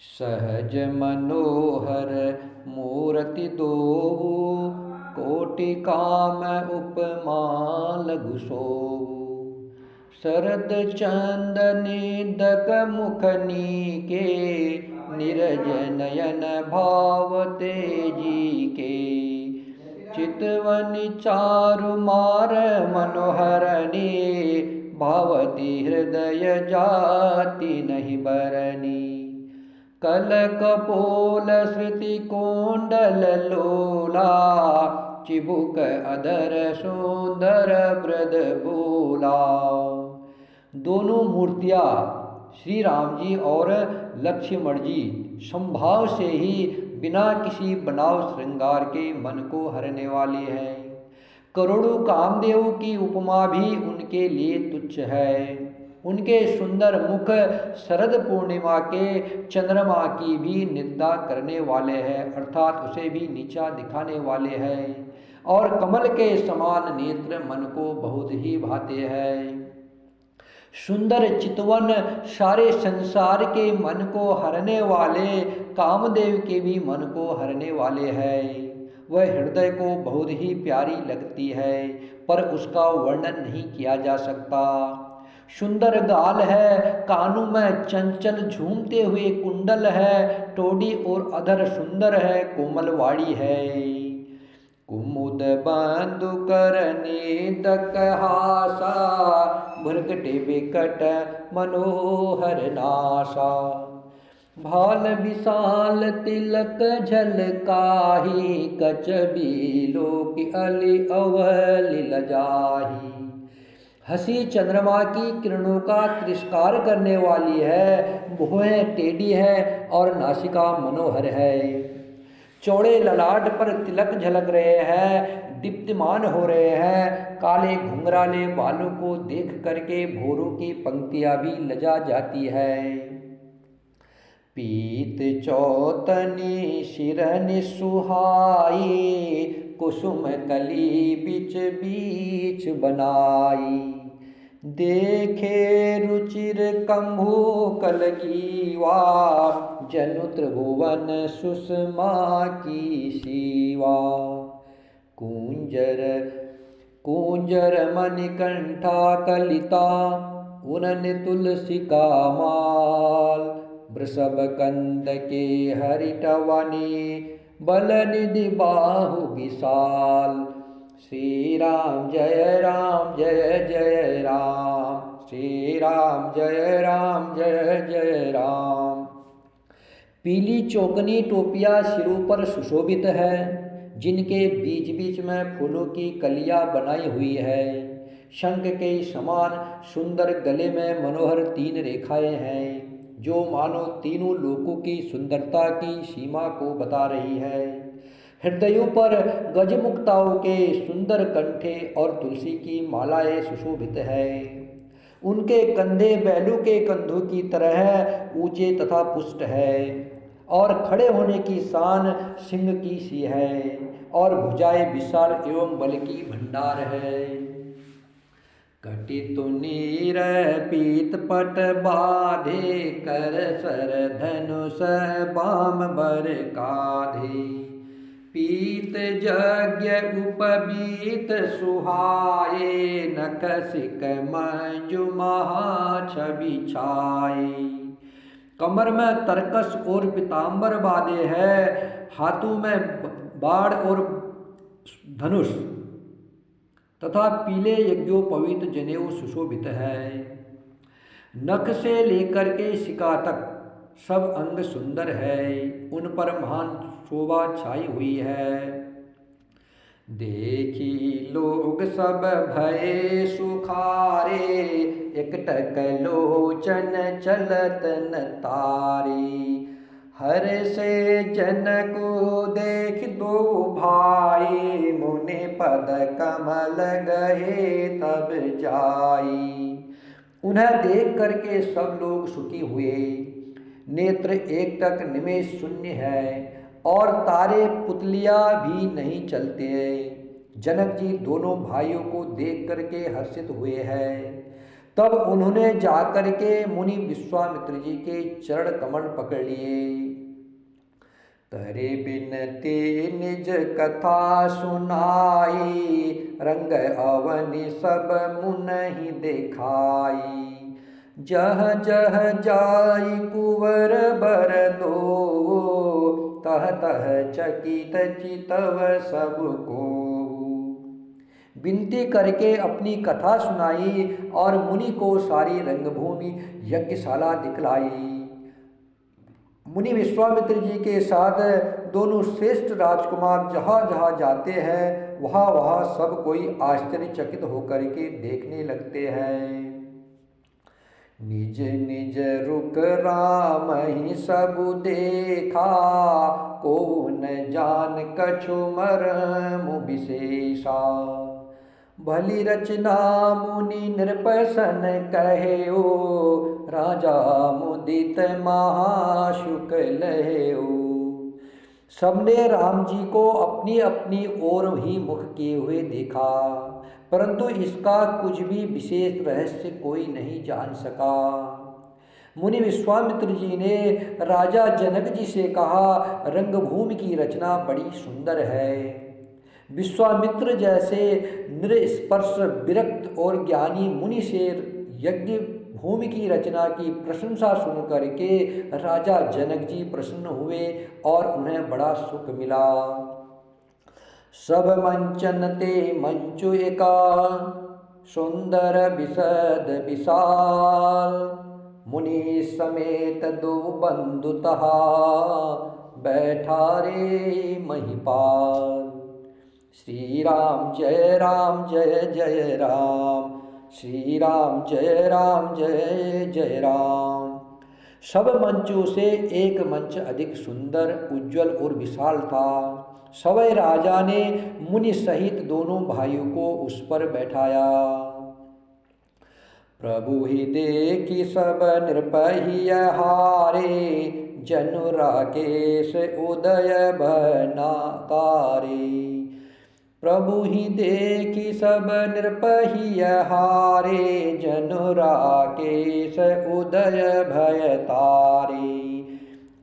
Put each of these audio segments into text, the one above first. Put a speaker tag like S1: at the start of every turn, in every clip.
S1: सहज मनोहर मूरति दोऊ, कोटि काम उपमा लघु सोऊ। शरद चंदनिदक मुखनी के, निरज नयन भाव तेजी के। चितवनि चारु मार मनोहरनी, भावती हृदय जाति नहीं बरनी। कल कपोल श्रुति कोंडल लोला, चिबुक अधर सुंदर ब्रद बोला। दोनों मूर्तियाँ श्री राम जी और लक्ष्मण जी संभाव से ही बिना किसी बनाव श्रृंगार के मन को हरने वाली है। करोड़ों कामदेव की उपमा भी उनके लिए तुच्छ है। उनके सुंदर मुख शरद पूर्णिमा के चंद्रमा की भी निंदा करने वाले हैं, अर्थात उसे भी नीचा दिखाने वाले हैं। और कमल के समान नेत्र मन को बहुत ही भाते हैं। सुंदर चितवन सारे संसार के मन को हरने वाले कामदेव के भी मन को हरने वाले हैं। वह हृदय को बहुत ही प्यारी लगती है, पर उसका वर्णन नहीं किया जा सकता। सुंदर गाल है, कानों में चंचल झूमते हुए कुंडल है, टोडी और अधर सुंदर है, कोमल वाड़ी है। कुमुद बंधु करनी दक हासा, भुरकटे विकट मनोहर नासा। भाल विशाल तिलक झलकाही, कच बीलो की अली अवली लजाही। हंसी चंद्रमा की किरणों का तिरस्कार करने वाली है, भुहें टेढ़ी है और नासिका मनोहर है। चौड़े ललाट पर तिलक झलक रहे हैं, दीप्तिमान हो रहे हैं। काले घुंघराले बालों को देख करके भोरों की पंक्तियां भी लजा जाती है। पीत चौतनी शिरनि सुहाई, कुसुम कली बिच बीच बनाई। देखे रुचिर कंभू कलगीवा, जनु त्रिभुवन सुषमा की सीवा। कुंजर मणिकंठा कलिता, उनन तुलसी का माल। वृषभ कंद के हरिटवनी, बल निधि बाहु विशाल। श्री राम जय राम जय जय राम, श्री राम जय राम जय जय राम। पीली चौकनी टोपियाँ सिरों पर सुशोभित है, जिनके बीच बीच में फूलों की कलियां बनाई हुई है। शंख के समान सुंदर गले में मनोहर 3 रेखाएं हैं, जो मानो तीनों लोकों की सुंदरता की सीमा को बता रही है। हृदयों पर गजमुक्ताओं के सुंदर कंठे और तुलसी की मालाएं सुशोभित है। उनके कंधे बैलों के कंधों की तरह ऊंचे तथा पुष्ट है, और खड़े होने की शान सिंह की सी है, और भुजाएं विशाल एवं बल की भंडार है। कटितु नीर पीत पट बाधे, कर सर धनुष बाम बर काधे। पीत यज्ञ उपबीत सुहाए, नख सिक मंजु महा छवि छाए। कमर में तरकस और पीताम्बर बांधे है, हाथों में बाण और धनुष तथा पीले यज्ञोपवीत जनेऊ सुशोभित है। नख से लेकर के शिका तक सब अंग सुंदर है, उन पर महान शोभा छाई हुई है। देखी लोग सब भये सुखारे, एकटक लोचन चलत न तारी। हर से जन को देख दो भाई, मुनि पद कमल गए तब जाई। उन्हें देख करके सब लोग सुखी हुए। नेत्र एक टक निमेष शून्य है, और तारे पुतलियां भी नहीं चलते। जनक जी दोनों भाइयों को देख करके हर्षित हुए हैं। तब उन्होंने जाकर के मुनि विश्वामित्र जी के चरण कमल पकड़ लिए। करे बिनती निज कथा सुनाई, रंग अवनि सब मुनहि देखाई। जह जह जाई कुंवर बर दो, तह तह चकित चितव सबको। विनती करके अपनी कथा सुनाई और मुनि को सारी रंगभूमि यज्ञशाला दिखलाई। मुनि विश्वामित्र जी के साथ दोनों श्रेष्ठ राजकुमार जहाँ जहाँ जाते हैं वहाँ वहाँ सब कोई आश्चर्यचकित होकर के देखने लगते हैं। निज निज रुक राम ही सब देखा, को न जान कछु मर्म विशेषा। भली रचना मुनि नृपसन कहेओ, राजा मुदित महाशुक लहेओ। सबने राम जी को अपनी अपनी ओर ही मुख किए हुए देखा, परंतु इसका कुछ भी विशेष रहस्य कोई नहीं जान सका। मुनि विश्वामित्र जी ने राजा जनक जी से कहा, रंगभूमि की रचना बड़ी सुंदर है। विश्वामित्र जैसे निरस्पर्श विरक्त और ज्ञानी मुनि से यज्ञ भूमि की रचना की प्रशंसा सुन करके राजा जनक जी प्रसन्न हुए और उन्हें बड़ा सुख मिला। सब मंचन ते मंचु एका, सुंदर विशद विशाल। मुनि समेत दो बंधु तहा, बैठा रे महिपाल। श्री राम जय जय राम, श्री राम जय जय राम। सब मंचों से एक मंच अधिक सुंदर, उज्जवल और विशाल था। सवै राजा ने मुनि सहित दोनों भाइयों को उस पर बैठाया। प्रभु ही देखी सब नृपहि हारे, जनु राकेश उदय भनाकारे। प्रभु ही देखी सब नृपहि हारे, जनु राकेश उदय भय तारे।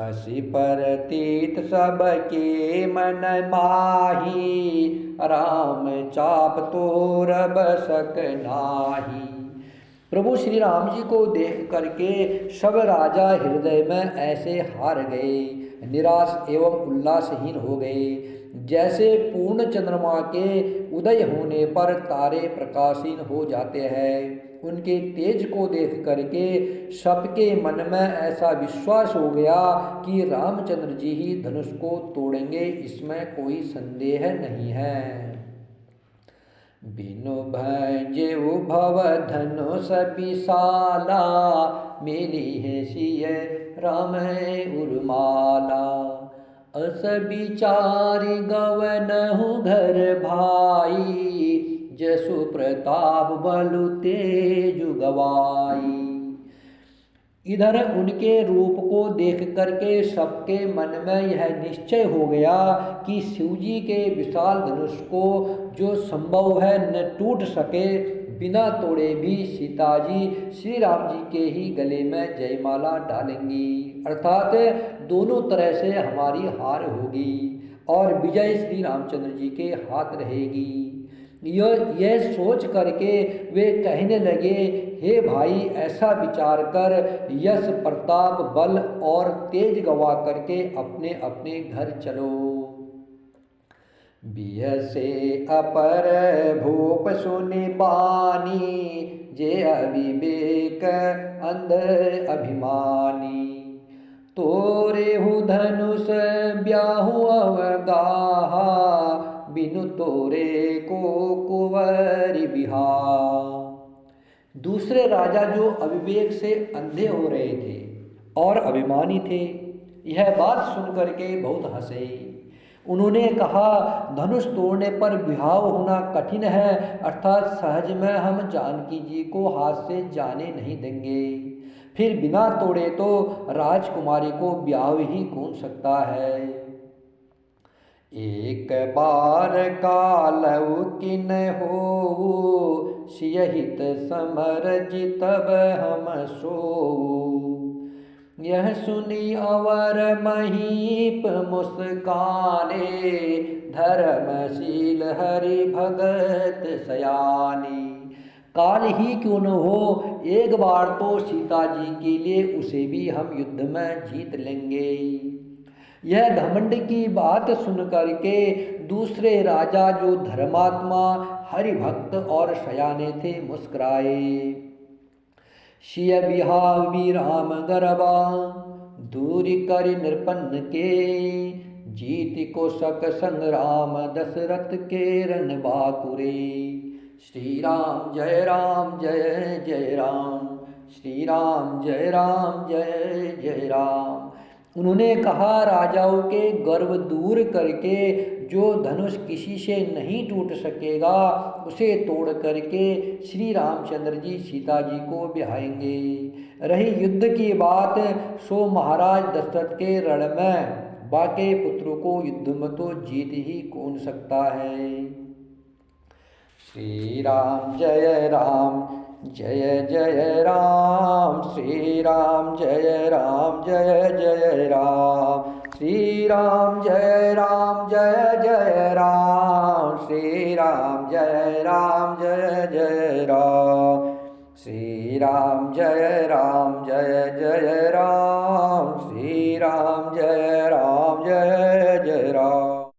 S1: असी परतीत सबके मन माही, राम चाप तोर बसक नाही। प्रभु श्री राम जी को देख करके सब राजा हृदय में ऐसे हार गए, निराश एवं उल्लासहीन हो गए, जैसे पूर्ण चंद्रमा के उदय होने पर तारे प्रकाशहीन हो जाते हैं। उनके तेज को देख करके सबके मन में ऐसा विश्वास हो गया कि रामचंद्र जी ही धनुष को तोड़ेंगे, इसमें कोई संदेह नहीं है। बिनु भजेउ भव धनुष विशाला, मिली है सिय राम उर्माला। अस विचारि गवनहु घर भाई, जसु प्रताप बलु तेजु गवाई। इधर उनके रूप को देख करके सबके मन में यह निश्चय हो गया कि शिवजी के विशाल धनुष को जो संभव है न टूट सके, बिना तोड़े भी सीता जी श्री राम जी के ही गले में जयमाला डालेंगी, अर्थात दोनों तरह से हमारी हार होगी और विजय श्री रामचंद्र जी के हाथ रहेगी। यह सोच करके वे कहने लगे, हे भाई, ऐसा विचार कर यश प्रताप बल और तेज गवा करके अपने अपने घर चलो। बिह से अपर भूप सुनि बानी, जे अविवेक अंध अभिमानी। तोरे हु धनुष ब्याहु अवगाहा, बिनु तोरे को कुंवरि बिहा। दूसरे राजा जो अविवेक से अंधे हो रहे थे और अभिमानी थे, यह बात सुन करके बहुत हंसे। उन्होंने कहा, धनुष तोड़ने पर विवाह होना कठिन है, अर्थात सहज में हम जानकी जी को हाथ से जाने नहीं देंगे। फिर बिना तोड़े तो राजकुमारी को ब्याह ही कौन सकता है। एक बार कालऊ किन हो, सियहित समर जितब हम सोऊ। यह सुनी अवर महीप मुस्काने, धर्मशील हरि भगत सयानी। काल ही क्यों न हो, एक बार तो सीता जी के लिए उसे भी हम युद्ध में जीत लेंगे। यह घमंड की बात सुन करके दूसरे राजा जो धर्मात्मा हरिभक्त और सयाने थे मुस्कुराए। सिय बिहावी राम गरबा, दूरी कर नृपन्न के, जीत को सक संग्राम दशरथ के रन बाकुरे। श्री राम जय राम, श्री राम जय जय राम। उन्होंने कहा, राजाओं के गर्व दूर करके जो धनुष किसी से नहीं टूट सकेगा उसे तोड़ करके श्री रामचंद्र जी सीता जी को ब्याहेंगे। रही युद्ध की बात, सो महाराज दशरथ के रण में बाके पुत्रों को युद्ध में तो जीत ही कौन सकता है। श्री राम जय जय राम, श्री राम जय जय राम, श्री राम जय जय राम, श्री राम जय जय राम, श्री राम जय जय राम, श्री राम जय